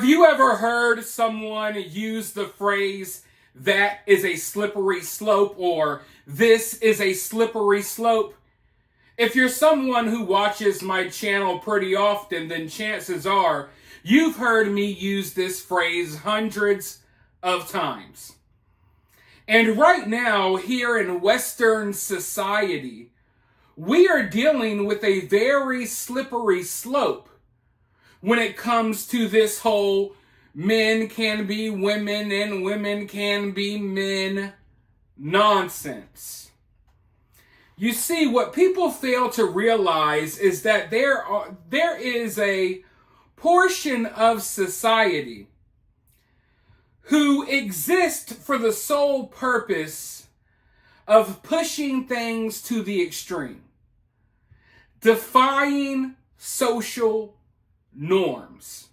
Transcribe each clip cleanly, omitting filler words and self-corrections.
Have you ever heard someone use the phrase, that is a slippery slope, or this is a slippery slope? If you're someone who watches my channel pretty often, then chances are you've heard me use this phrase hundreds of times. And right now, here in Western society, we are dealing with a very slippery slope when it comes to this whole men can be women and women can be men nonsense. You see, what people fail to realize is that there is a portion of society who exist for the sole purpose of pushing things to the extreme, defying social norms.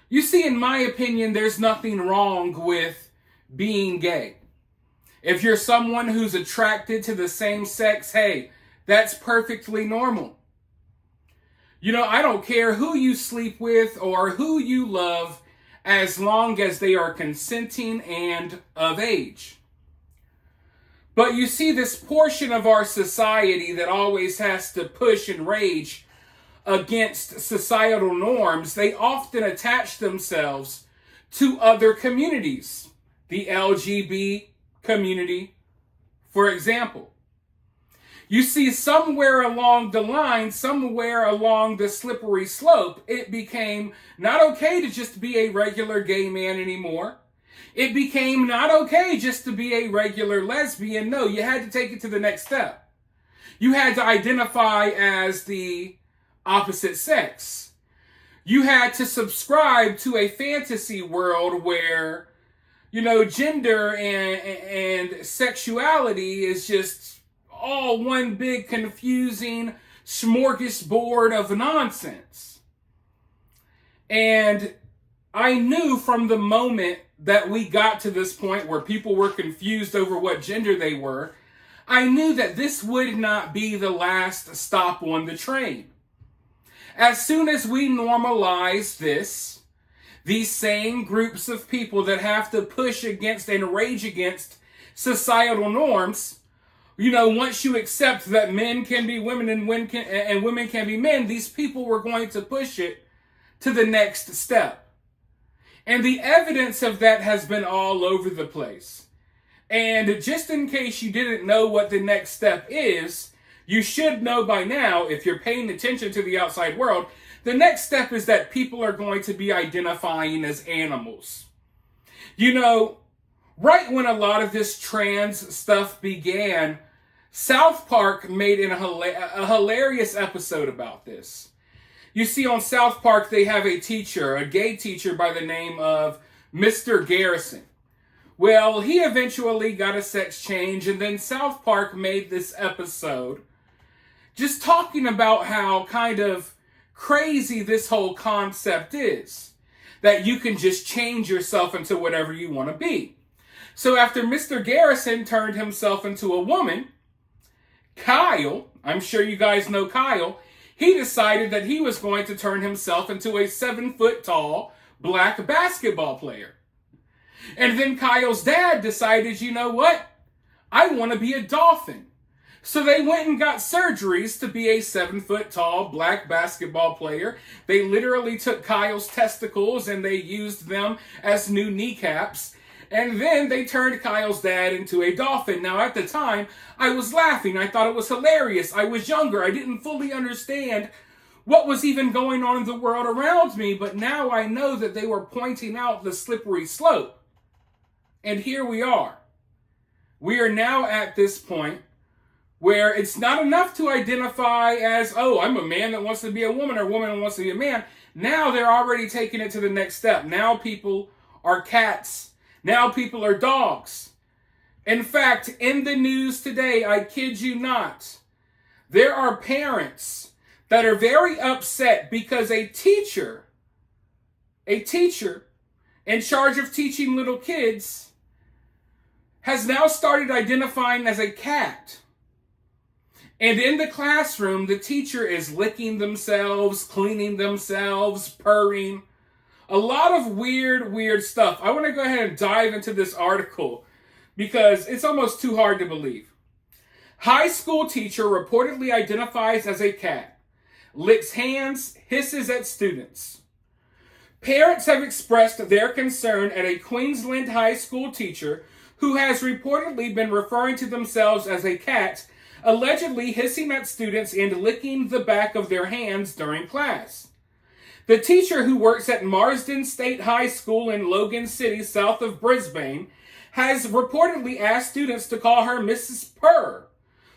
You see, in my opinion, there's nothing wrong with being gay. If you're someone who's attracted to the same sex, hey, that's perfectly normal. You know, I don't care who you sleep with or who you love, as long as they are consenting and of age. But you see, this portion of our society that always has to push and rage against societal norms, they often attach themselves to other communities. The LGBT community, for example. You see, somewhere along the line, somewhere along the slippery slope, it became not okay to just be a regular gay man anymore. It became not okay just to be a regular lesbian. No, you had to take it to the next step. You had to identify as the opposite sex. You had to subscribe to a fantasy world where, you know, gender and sexuality is just all one big confusing smorgasbord of nonsense. And I knew from the moment that we got to this point where people were confused over what gender they were, I knew that this would not be the last stop on the train. As soon as we normalize this, these same groups of people that have to push against and rage against societal norms, you know, once you accept that men can be women and women can be men, these people were going to push it to the next step. And the evidence of that has been all over the place. And just in case you didn't know what the next step is, you should know by now, if you're paying attention to the outside world, the next step is that people are going to be identifying as animals. You know, right when a lot of this trans stuff began, South Park made a hilarious episode about this. You see, on South Park, they have a teacher, a gay teacher by the name of Mr. Garrison. Well, he eventually got a sex change, and then South Park made this episode just talking about how kind of crazy this whole concept is. That you can just change yourself into whatever you want to be. So after Mr. Garrison turned himself into a woman, Kyle, I'm sure you guys know Kyle, he decided that he was going to turn himself into a 7-foot-tall black basketball player. And then Kyle's dad decided, you know what? I want to be a dolphin. So they went and got surgeries to be a 7-foot-tall black basketball player. They literally took Kyle's testicles and they used them as new kneecaps. And then they turned Kyle's dad into a dolphin. Now, at the time, I was laughing. I thought it was hilarious. I was younger. I didn't fully understand what was even going on in the world around me. But now I know that they were pointing out the slippery slope. And here we are. We are now at this point where it's not enough to identify as, oh, I'm a man that wants to be a woman or a woman that wants to be a man. Now they're already taking it to the next step. Now people are cats. Now people are dogs. In fact, in the news today, I kid you not, there are parents that are very upset because a teacher in charge of teaching little kids has now started identifying as a cat. And in the classroom, the teacher is licking themselves, cleaning themselves, purring, A lot of weird stuff. I want to go ahead and dive into this article because it's almost too hard to believe. High school teacher reportedly identifies as a cat. Licks hands, hisses at students. Parents have expressed their concern at a Queensland high school teacher who has reportedly been referring to themselves as a cat, allegedly hissing at students and licking the back of their hands during class. The teacher, who works at Marsden State High School in Logan City, south of Brisbane, has reportedly asked students to call her Mrs. Purr.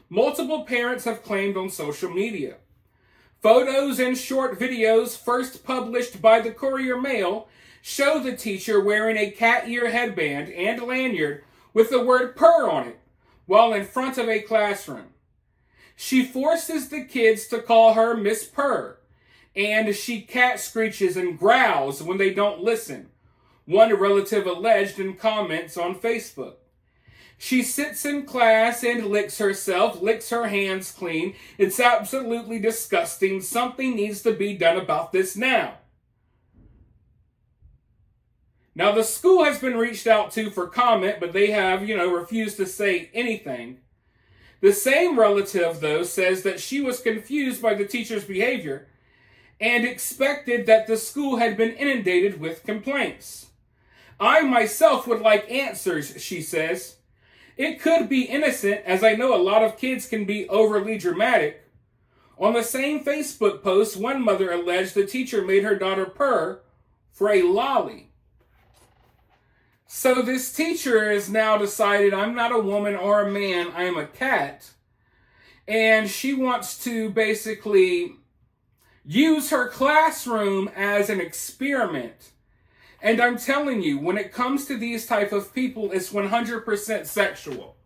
Multiple parents have claimed on social media. Photos and short videos first published by the Courier Mail show the teacher wearing a cat ear headband and lanyard with the word purr on it while in front of a classroom. She forces the kids to call her Miss Purr, and she cat screeches and growls when they don't listen, one relative alleged in comments on Facebook. She sits in class and licks herself, licks her hands clean. It's absolutely disgusting. Something needs to be done about this now. Now, the school has been reached out to for comment, but they have, refused to say anything. The same relative, though, says that she was confused by the teacher's behavior and expected that the school had been inundated with complaints. I myself would like answers, she says. It could be innocent, as I know a lot of kids can be overly dramatic. On the same Facebook post, one mother alleged the teacher made her daughter purr for a lolly. So this teacher has now decided, I'm not a woman or a man, I am a cat. And she wants to basically use her classroom as an experiment. And I'm telling you, when it comes to these type of people, it's 100% sexual.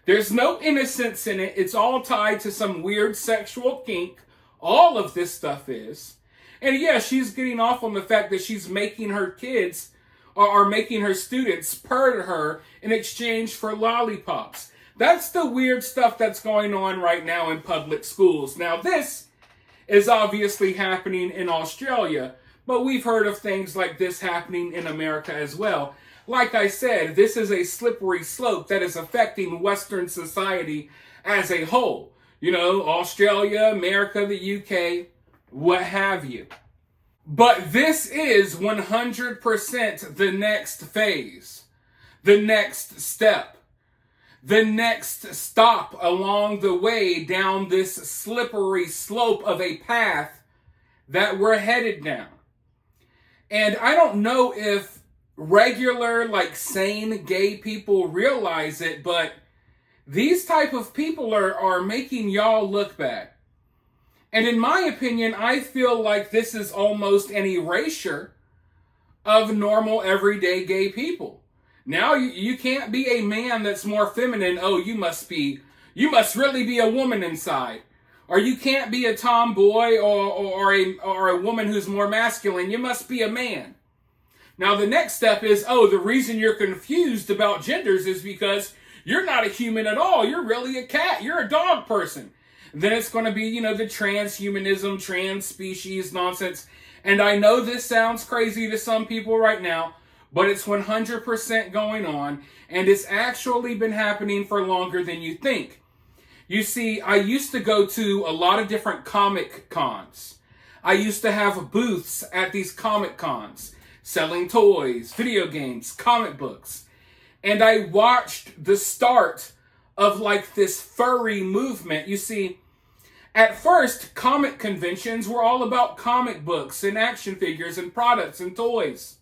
There's no innocence in it. It's all tied to some weird sexual kink. All of this stuff is. And yeah, she's getting off on the fact that she's making her kids or making her students purr to her in exchange for lollipops. That's the weird stuff that's going on right now in public schools. Now, this is obviously happening in Australia, but we've heard of things like this happening in America as well. Like I said, this is a slippery slope that is affecting Western society as a whole. Australia, America, the UK, what have you. But this is 100% the next phase, the next step, the next stop along the way down this slippery slope of a path that we're headed down. And I don't know if regular, sane gay people realize it, but these type of people are making y'all look bad. And in my opinion, I feel like this is almost an erasure of normal, everyday gay people. Now you can't be a man that's more feminine. Oh, you must really be a woman inside. Or you can't be a tomboy or a woman who's more masculine. You must be a man. Now the next step is, the reason you're confused about genders is because you're not a human at all. You're really a cat. You're a dog person. Then it's going to be, the transhumanism, trans species nonsense. And I know this sounds crazy to some people right now, but it's 100% going on. And it's actually been happening for longer than you think. You see, I used to go to a lot of different comic cons. I used to have booths at these comic cons, selling toys, video games, comic books. And I watched the start of this furry movement. You see, at first, comic conventions were all about comic books and action figures and products and toys.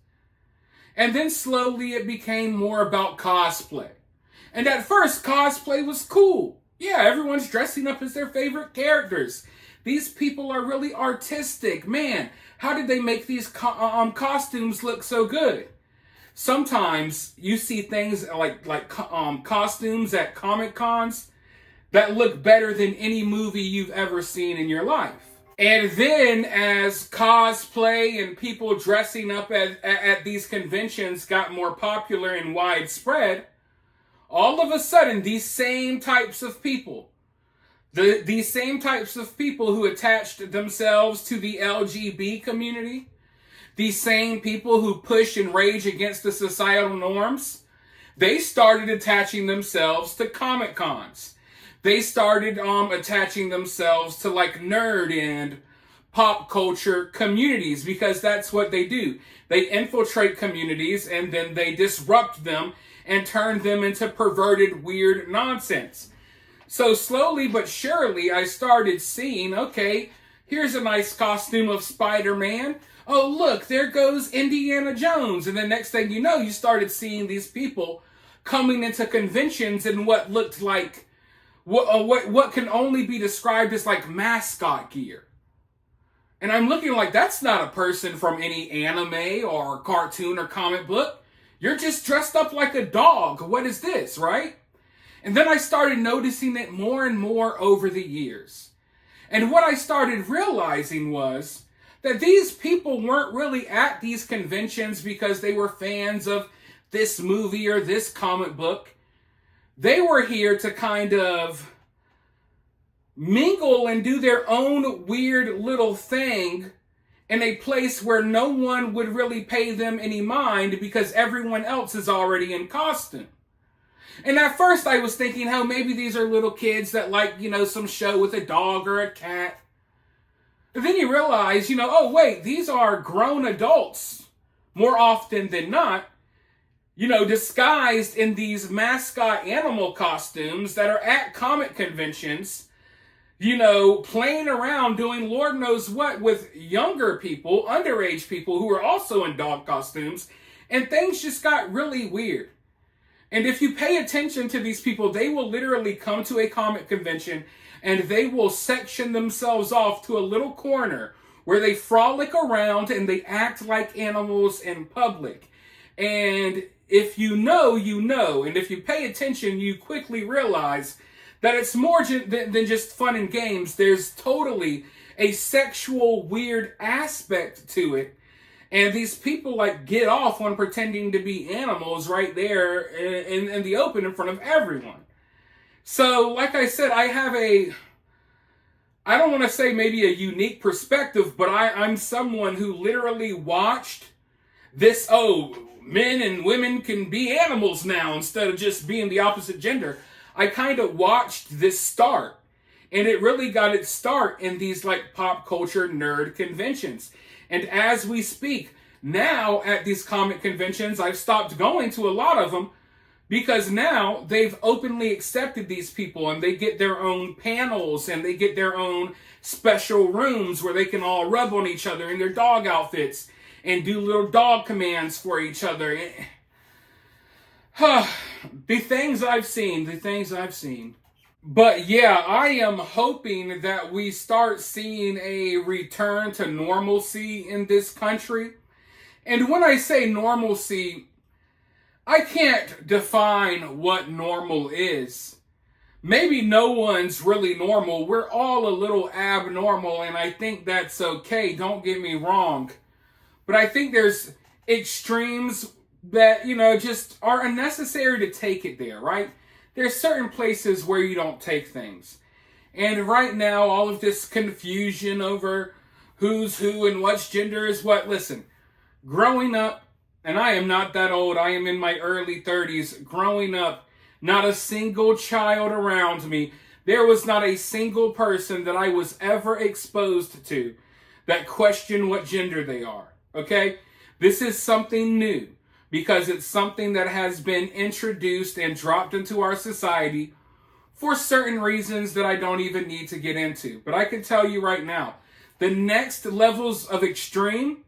And then slowly it became more about cosplay. And at first, cosplay was cool. Yeah, everyone's dressing up as their favorite characters. These people are really artistic. Man, how did they make these costumes look so good? Sometimes you see things like costumes at Comic Cons that look better than any movie you've ever seen in your life. And then as cosplay and people dressing up at these conventions got more popular and widespread, all of a sudden these same types of people, these same types of people who attached themselves to the LGB community, these same people who push and rage against the societal norms, they started attaching themselves to Comic Cons. They started attaching themselves to like nerd and pop culture communities, because that's what they do. They infiltrate communities and then they disrupt them and turn them into perverted, weird nonsense. So slowly but surely, I started seeing, okay, here's a nice costume of Spider-Man. Oh, look, there goes Indiana Jones. And then next thing you know, you started seeing these people coming into conventions in what looked like, what can only be described as like mascot gear. And I'm looking like, that's not a person from any anime or cartoon or comic book. You're just dressed up like a dog. What is this, right? And then I started noticing it more and more over the years. And what I started realizing was that these people weren't really at these conventions because they were fans of this movie or this comic book. They were here to kind of mingle and do their own weird little thing in a place where no one would really pay them any mind because everyone else is already in costume. And at first I was thinking how maybe these are little kids that like, some show with a dog or a cat. But then you realize, oh wait, these are grown adults more often than not, disguised in these mascot animal costumes that are at comic conventions, playing around doing Lord knows what with younger people, underage people who are also in dog costumes, and things just got really weird. And if you pay attention to these people, they will literally come to a comic convention and they will section themselves off to a little corner where they frolic around and they act like animals in public. And if you know, you know. And if you pay attention, you quickly realize that it's more than just fun and games. There's totally a sexual weird aspect to it. And these people like get off on pretending to be animals right there in the open in front of everyone. So like I said, I have I don't want to say maybe a unique perspective, but I'm someone who literally watched this, men and women can be animals now instead of just being the opposite gender. I kind of watched this start. And it really got its start in these like pop culture nerd conventions. And as we speak, now at these comic conventions, I've stopped going to a lot of them because now they've openly accepted these people and they get their own panels and they get their own special rooms where they can all rub on each other in their dog outfits and do little dog commands for each other. The things I've seen. But yeah, I am hoping that we start seeing a return to normalcy in this country. And when I say normalcy, I can't define what normal is. Maybe no one's really normal. We're all a little abnormal, and I think that's okay. Don't get me wrong. But I think there's extremes that, just are unnecessary to take it there, right? There's certain places where you don't take things. And right now, all of this confusion over who's who and what's gender is what. Listen, growing up, and I am not that old, I am in my early 30s, growing up, not a single child around me, there was not a single person that I was ever exposed to that questioned what gender they are, okay? This is something new. Because it's something that has been introduced and dropped into our society for certain reasons that I don't even need to get into. But I can tell you right now, the next levels of extreme,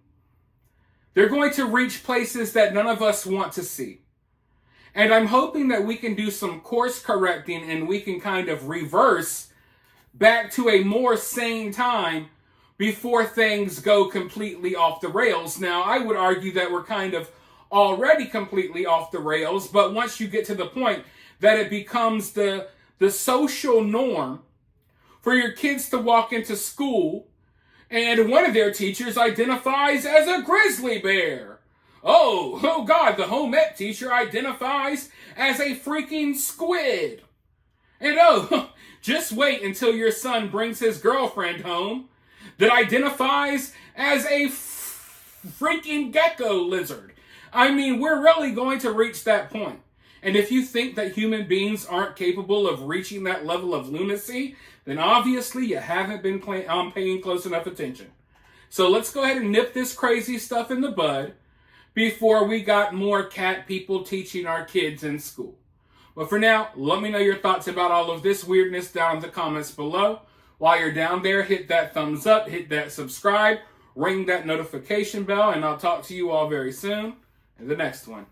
they're going to reach places that none of us want to see. And I'm hoping that we can do some course correcting and we can kind of reverse back to a more sane time before things go completely off the rails. Now, I would argue that we're kind of already completely off the rails, but once you get to the point that it becomes the social norm for your kids to walk into school and one of their teachers identifies as a grizzly bear. Oh God, the home ec teacher identifies as a freaking squid. And just wait until your son brings his girlfriend home that identifies as a freaking gecko lizard. I mean, we're really going to reach that point. And if you think that human beings aren't capable of reaching that level of lunacy, then obviously you haven't been paying close enough attention. So let's go ahead and nip this crazy stuff in the bud before we got more cat people teaching our kids in school. But for now, let me know your thoughts about all of this weirdness down in the comments below. While you're down there, hit that thumbs up, hit that subscribe, ring that notification bell, and I'll talk to you all very soon in the next one.